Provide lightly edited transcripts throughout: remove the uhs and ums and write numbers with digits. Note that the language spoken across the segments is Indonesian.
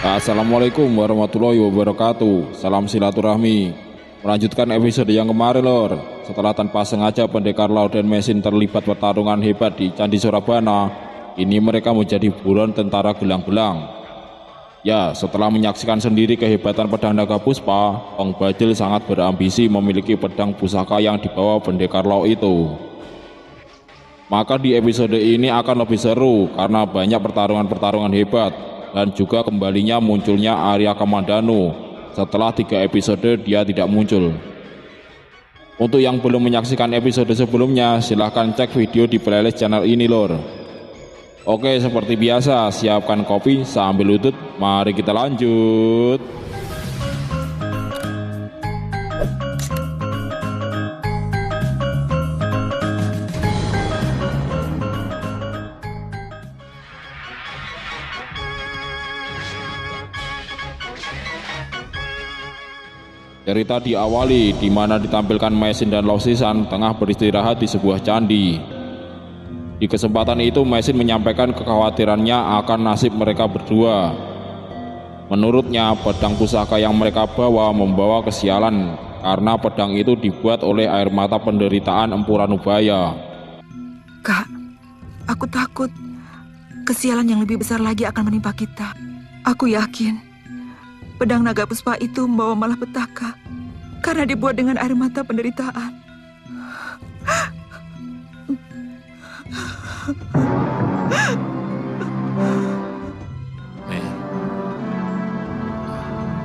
Assalamualaikum warahmatullahi wabarakatuh. Salam silaturahmi. Melanjutkan episode yang kemarin lor. Setelah tanpa sengaja pendekar laut dan mesin terlibat pertarungan hebat di Candi Sorabana, ini mereka menjadi buruan tentara gelang-gelang. Ya, setelah menyaksikan sendiri kehebatan pedang naga puspa, Tong Bajil sangat berambisi memiliki pedang pusaka yang dibawa pendekar laut itu. Maka di episode ini akan lebih seru karena banyak pertarungan-pertarungan hebat dan juga kembalinya munculnya Arya Kamandanu. Setelah 3 episode dia tidak muncul. Untuk yang belum menyaksikan episode sebelumnya, silahkan cek video di playlist channel ini lor. Oke, seperti biasa siapkan kopi sambil lutut, mari kita lanjut. Cerita diawali di mana ditampilkan Mesin dan Losisan tengah beristirahat di sebuah candi. Di kesempatan itu Mesin menyampaikan kekhawatirannya akan nasib mereka berdua. Menurutnya pedang pusaka yang mereka bawa membawa kesialan karena pedang itu dibuat oleh air mata penderitaan Empu Ranubaya. Kak, aku takut kesialan yang lebih besar lagi akan menimpa kita. Aku yakin pedang naga puspa itu membawa malapetaka karena dibuat dengan air mata penderitaan.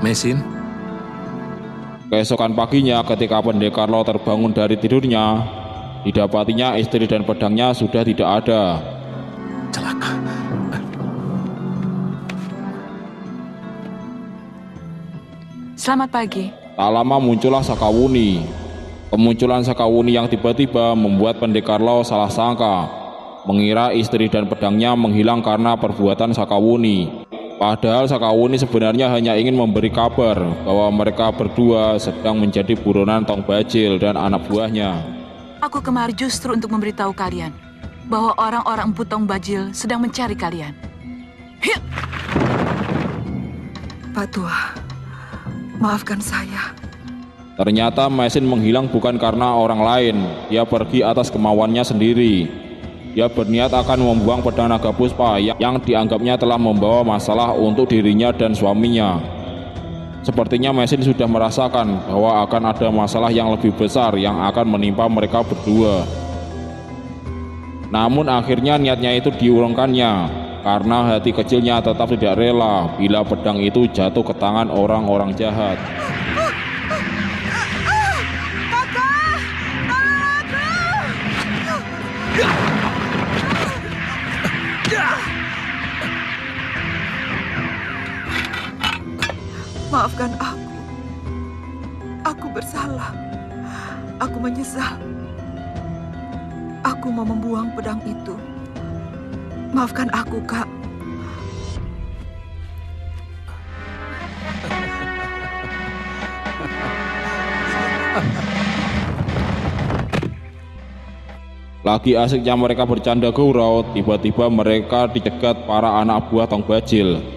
Mesin? Keesokan paginya ketika pendekar laut terbangun dari tidurnya, didapatinya istri dan pedangnya sudah tidak ada. Celaka. Selamat pagi. Tak lama muncullah Sakawuni. Kemunculan Sakawuni yang tiba-tiba membuat pendekar laut salah sangka, mengira istri dan pedangnya menghilang karena perbuatan Sakawuni. Padahal Sakawuni sebenarnya hanya ingin memberi kabar bahwa mereka berdua sedang menjadi buronan Tong Bajil dan anak buahnya. Aku kemari justru untuk memberitahu kalian bahwa orang-orang Empu Tong Bajil sedang mencari kalian. Hiu! Pak Tua, maafkan saya. Ternyata Mesin menghilang bukan karena orang lain, dia pergi atas kemauannya sendiri. Dia berniat akan membuang pedang naga puspa yang dianggapnya telah membawa masalah untuk dirinya dan suaminya. Sepertinya Mesin sudah merasakan bahwa akan ada masalah yang lebih besar yang akan menimpa mereka berdua. Namun akhirnya niatnya itu diurungkannya karena hati kecilnya tetap tidak rela bila pedang itu jatuh ke tangan orang-orang jahat. Maafkan aku. Aku bersalah. Aku menyesal. Aku mau membuang pedang itu. Maafkan aku, Kak. Lagi asiknya mereka bercanda gurau, tiba-tiba mereka dicegat para anak buah Tong Bajil.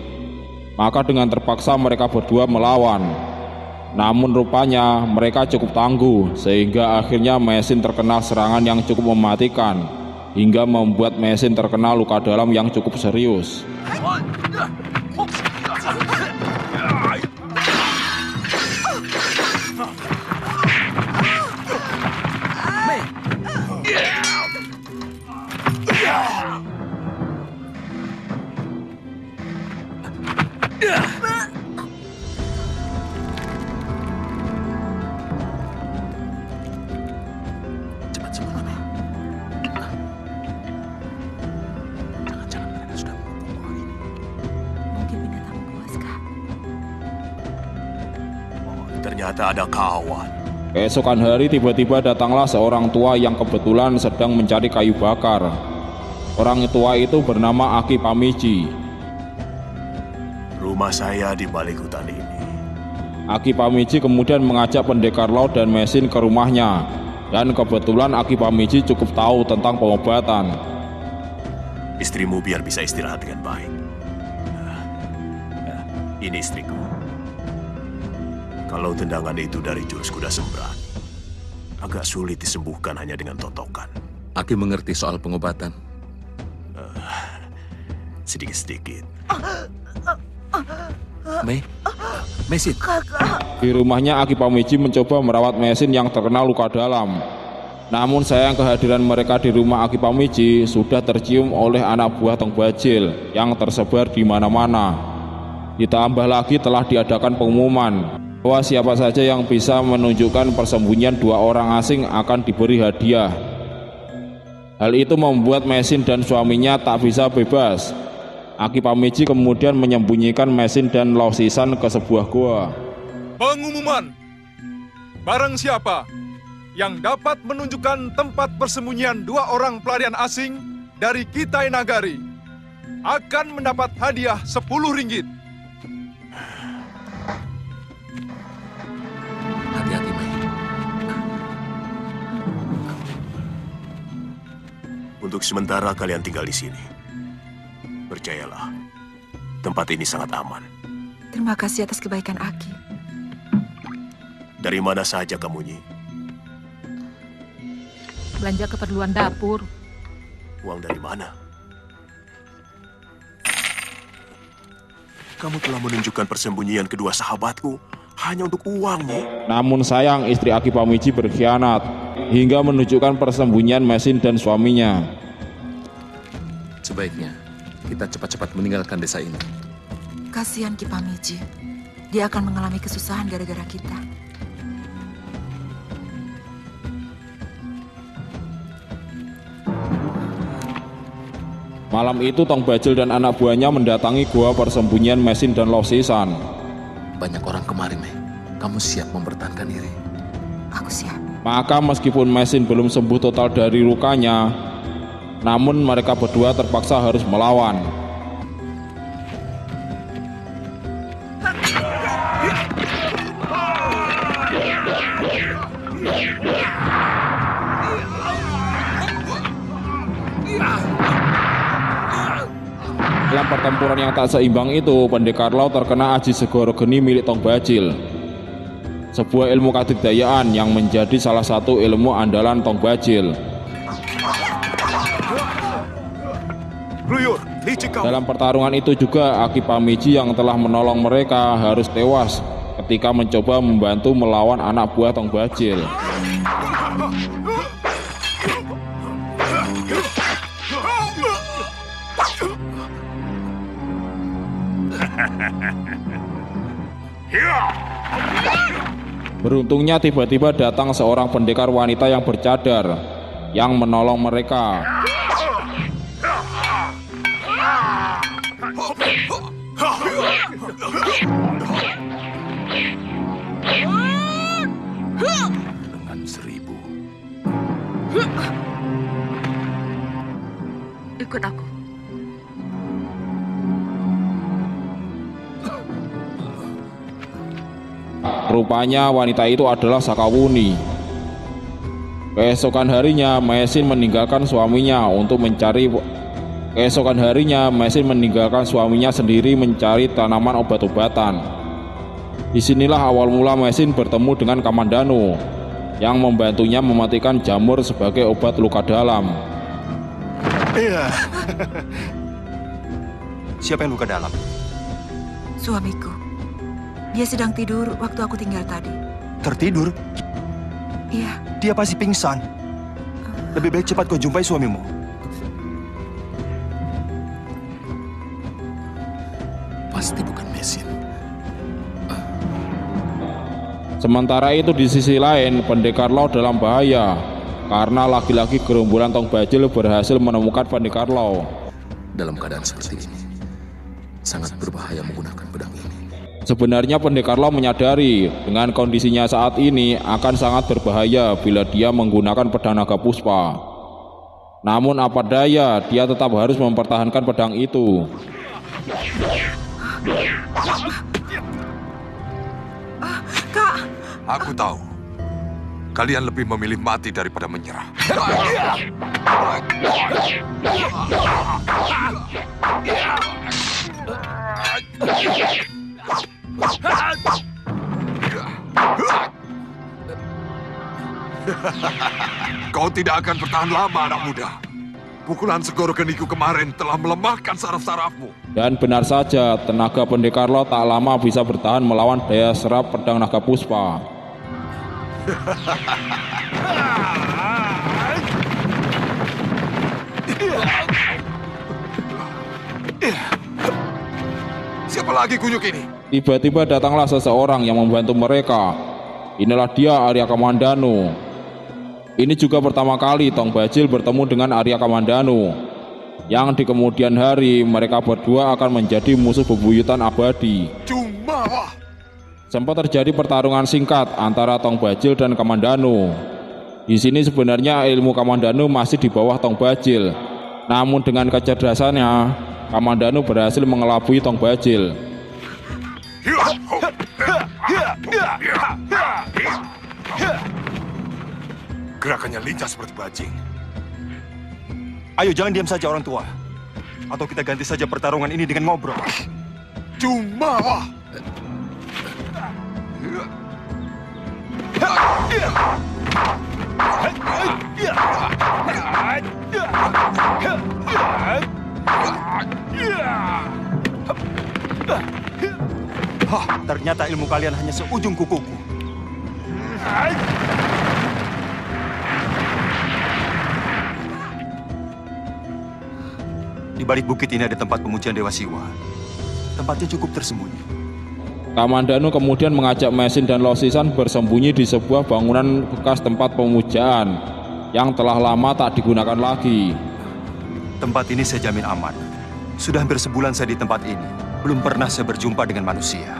Maka dengan terpaksa mereka berdua melawan. Namun rupanya mereka cukup tangguh sehingga akhirnya Mesin terkena serangan yang cukup mematikan hingga membuat Mesin terkena luka dalam yang cukup serius. Cepat semua, Mei. Jangan-jangan mereka sudah mengumpul ini. Mungkin binatang buas, Kak. Oh, ternyata ada kawan. Keesokan hari tiba-tiba datanglah seorang tua yang kebetulan sedang mencari kayu bakar. Orang tua itu bernama Aki Pamiji. Rumah saya di balik hutan ini. Aki Pamiji kemudian mengajak pendekar laut dan Mesin ke rumahnya. Dan kebetulan Aki Pamiji cukup tahu tentang pengobatan. Istrimu biar bisa istirahat dengan baik. Ini istriku. Kalau tendangan itu dari jurus kuda sembrat, agak sulit disembuhkan hanya dengan totokan. Aki mengerti soal pengobatan. Sedikit-sedikit. Mesin. Di rumahnya Aki Pamiji mencoba merawat Mesin yang terkena luka dalam. Namun sayang kehadiran mereka di rumah Aki Pamiji sudah tercium oleh anak buah Tong Bajil yang tersebar di mana-mana. Ditambah lagi telah diadakan pengumuman bahwa siapa saja yang bisa menunjukkan persembunyian 2 orang asing akan diberi hadiah. Hal itu membuat Mesin dan suaminya tak bisa bebas. Aki Pamiji kemudian menyembunyikan Mesin dan Lausisan ke sebuah gua. Pengumuman, barang siapa yang dapat menunjukkan tempat persembunyian 2 orang pelarian asing dari Kitai Nagari akan mendapat hadiah 10 ringgit. Hati-hati, Mei. Untuk sementara kalian tinggal di sini. Percayalah, tempat ini sangat aman. Terima kasih atas kebaikan Aki. Dari mana saja kamu, Nyi? Belanja keperluan dapur. Uang dari mana? Kamu telah menunjukkan persembunyian kedua sahabatku hanya untuk uang, Nyi. Namun sayang istri Aki Pamiji berkhianat hingga menunjukkan persembunyian Mesin dan suaminya. Sebaiknya kita cepat-cepat meninggalkan desa ini. Kasihan Ki Pamiji. Dia akan mengalami kesusahan gara-gara kita. Malam itu Tong Bajil dan anak buahnya mendatangi gua persembunyian Mesin dan Lausisan. Banyak orang kemari, Mei. Kamu siap mempertahankan diri? Aku siap. Maka meskipun Mesin belum sembuh total dari lukanya, namun mereka berdua terpaksa harus melawan. Dalam pertempuran yang tak seimbang itu, Pendekar Laut terkena aji segoro geni milik Tong Bajil. Sebuah ilmu kadigdayaan yang menjadi salah satu ilmu andalan Tong Bajil. Ruyur, licik kau. Dalam pertarungan itu juga Aki Pamiji yang telah menolong mereka harus tewas ketika mencoba membantu melawan anak buah Tong Bajil. Beruntungnya tiba-tiba datang seorang pendekar wanita yang bercadar yang menolong mereka. Dengan 1000. Ikut aku. Rupanya wanita itu adalah Sakawuni. Keesokan harinya Mesin meninggalkan suaminya sendiri mencari tanaman obat-obatan. Disinilah awal mula Mesin bertemu dengan Kamandanu yang membantunya mematikan jamur sebagai obat luka dalam. Iya. Siapa yang luka dalam? Suamiku. Dia sedang tidur waktu aku tinggal tadi. Tertidur? Iya, Dia pasti pingsan. Lebih baik cepat kau jumpai suamimu. Pasti bukan Mesin. Sementara itu di sisi lain, Pendekar Laut dalam bahaya karena lagi-lagi gerombolan Tong Bajil berhasil menemukan Pendekar Laut. Dalam keadaan seperti ini, sangat berbahaya menggunakan pedang ini. Sebenarnya Pendekar Laut menyadari dengan kondisinya saat ini akan sangat berbahaya bila dia menggunakan pedang naga puspa. Namun apa daya, dia tetap harus mempertahankan pedang itu. Kak, Aku tahu. Kalian lebih memilih mati daripada menyerah. Kau tidak akan bertahan lama, anak muda. Pukulan segoro geniku kemarin telah melemahkan saraf-sarafmu. Dan benar saja, tenaga Pendekar Laut tak lama bisa bertahan melawan daya serap pedang naga puspa. Siapa lagi kunyuk ini? Tiba-tiba datanglah seseorang yang membantu mereka. Inilah dia Arya Kamandanu. Ini juga pertama kali Tong Bajil bertemu dengan Arya Kamandanu, yang di kemudian hari mereka berdua akan menjadi musuh bebuyutan abadi. Cuma Sempat terjadi pertarungan singkat antara Tong Bajil dan Kamandanu. Di sini sebenarnya ilmu Kamandanu masih di bawah Tong Bajil. Namun dengan kecerdasannya, Kamandanu berhasil mengelabui Tong Bajil. gerakannya lincah seperti bajing. Ayo jangan diam saja orang tua. Atau kita ganti saja pertarungan ini dengan ngobrol. Cuma Ternyata ilmu kalian hanya seujung kukuku. Di balik bukit ini ada tempat pemujian Dewa Siwa. Tempatnya cukup tersembunyi. Kamandanu kemudian mengajak Mesin dan Losisan bersembunyi di sebuah bangunan bekas tempat pemujaan yang telah lama tak digunakan lagi. Tempat ini saya jamin aman. Sudah hampir sebulan saya di tempat ini. Belum pernah saya berjumpa dengan manusia.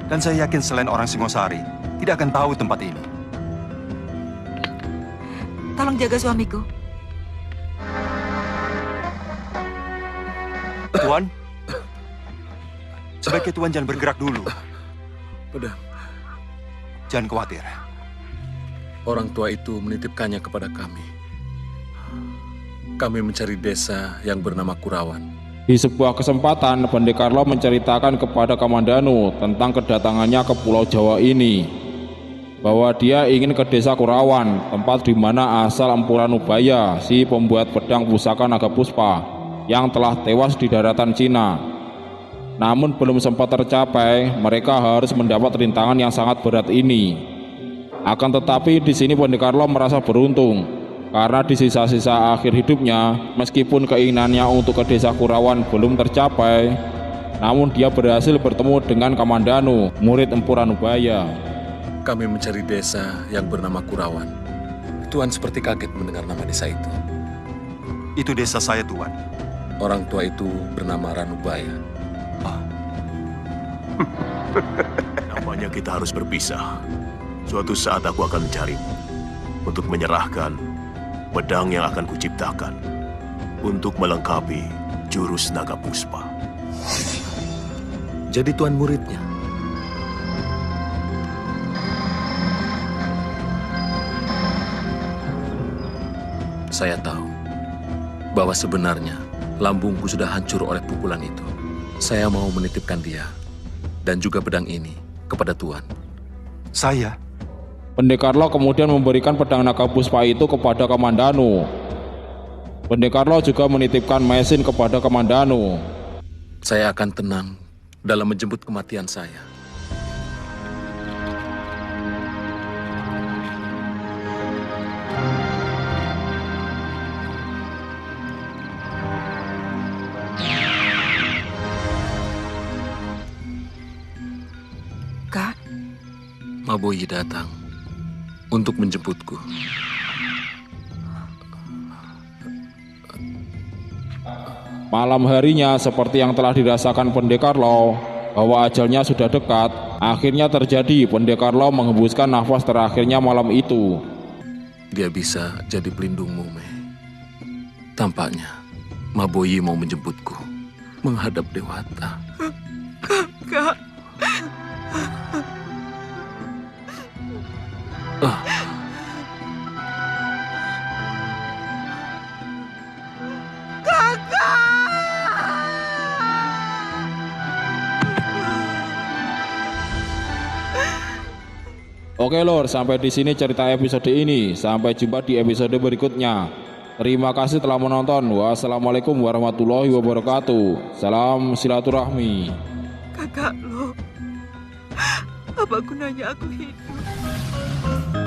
Dan saya yakin selain orang Singosari, tidak akan tahu tempat ini. Tolong jaga suamiku. Tuan, sebaiknya Tuan jangan bergerak dulu. Pedang, Jangan khawatir. orang tua itu menitipkannya kepada kami. Kami mencari desa yang bernama Kurawan. Di sebuah kesempatan, Pendekar Laut menceritakan kepada Kamandanu tentang kedatangannya ke Pulau Jawa ini, bahwa dia ingin ke desa Kurawan, tempat di mana asal Empu Ranubaya, si pembuat pedang pusaka naga puspa, yang telah tewas di daratan Cina. Namun belum sempat tercapai, mereka harus mendapat rintangan yang sangat berat ini. Akan tetapi di sini Pendekar Laut merasa beruntung, karena di sisa-sisa akhir hidupnya, meskipun keinginannya untuk ke desa Kurawan belum tercapai, namun dia berhasil bertemu dengan Kamandanu, murid Empu Ranubaya. Kami mencari desa yang bernama Kurawan. Tuan seperti kaget mendengar nama desa itu. Itu desa saya, Tuan. Orang tua itu bernama Ranubaya. Nampaknya kita harus berpisah. Suatu saat aku akan mencarimu untuk menyerahkan pedang yang akan kuciptakan untuk melengkapi jurus naga puspa. Jadi tuan muridnya. Saya tahu bahwa sebenarnya lambungku sudah hancur oleh pukulan itu. Saya mau menitipkan dia dan juga pedang ini kepada tuan. Saya? Pendekar Laut kemudian memberikan pedang naga puspa itu kepada Kamandanu. Pendekar Laut juga menitipkan Mesin kepada Kamandanu. Saya akan tenang dalam menjemput kematian saya. Kak, Maboyi datang untuk menjemputku. Malam harinya, seperti yang telah dirasakan Pendekar Laut, bahwa ajalnya sudah dekat, akhirnya terjadi. Pendekar Laut menghembuskan nafas terakhirnya malam itu. Dia bisa jadi pelindungmu, Mei. Tampaknya Maboyi mau menjemputku menghadap Dewata. Kak. Oke lor, sampai di sini cerita episode ini. Sampai jumpa di episode berikutnya. Terima kasih telah menonton. Wassalamualaikum warahmatullahi wabarakatuh. Salam silaturahmi. Kakak lo, apa gunanya aku hidup?